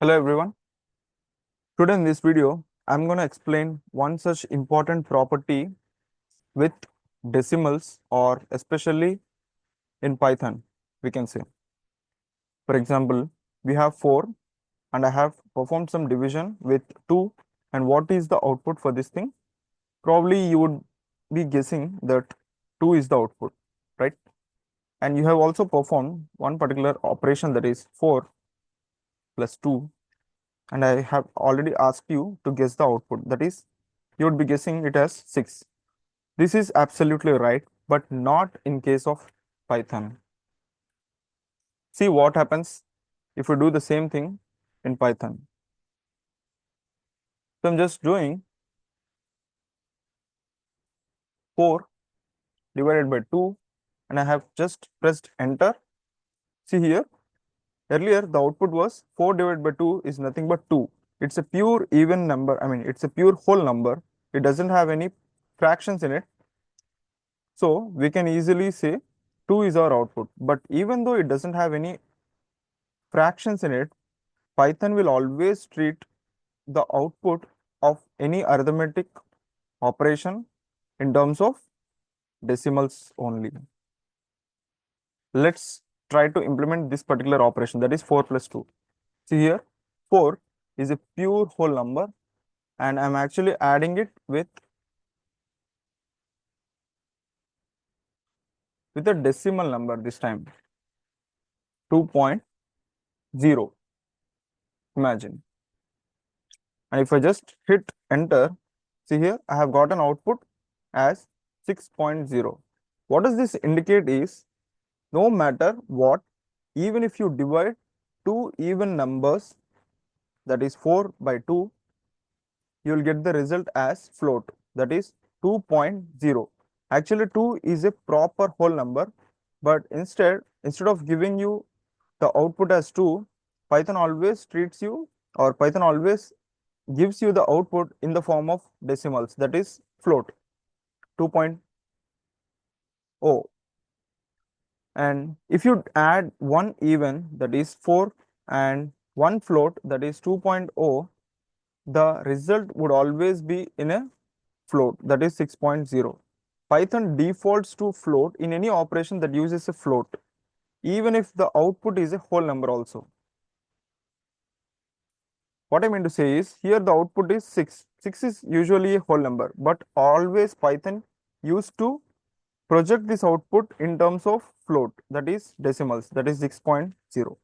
Hello everyone. Today in this video, I'm going to explain one such important property with decimals or especially in Python, we can say. For example, we have 4 and I have performed some division with 2, and what is the output for this thing? Probably you would be guessing that 2 is the output, right? And you have also performed one particular operation, that is 4 plus 2, and I have already asked you to guess the output. That is, you would be guessing it as 6. This is absolutely right, but not in case of Python. See what happens if we do the same thing in Python. So I'm just doing 4 divided by 2, and I have just pressed enter. See here, earlier the output was 4 divided by 2 is nothing but 2. It's a pure even number. I mean, it's a pure whole number. It doesn't have any fractions in it. So we can easily say 2 is our output. But even though it doesn't have any fractions in it, Python will always treat the output of any arithmetic operation in terms of decimals only. Let's try to implement this particular operation, that is 4 plus 2. See here, 4 is a pure whole number, and I'm actually adding it with a decimal number this time, 2.0. Imagine. And if I just hit enter, see here, I have got an output as 6.0. What does this indicate is, no matter what, even if you divide two even numbers, that is 4 by 2, you will get the result as float, that is 2.0. Actually, 2 is a proper whole number, but instead of giving you the output as 2, Python always treats you, or Python always gives you the output in the form of decimals, that is float, 2.0. And if you add one even, that is 4, and one float, that is 2.0, the result would always be in a float, that is 6.0. Python defaults to float in any operation that uses a float, even if the output is a whole number also. What I mean to say is, here the output is 6. 6 is usually a whole number, but always Python used to project this output in terms of float, that is decimals, that is 6.0.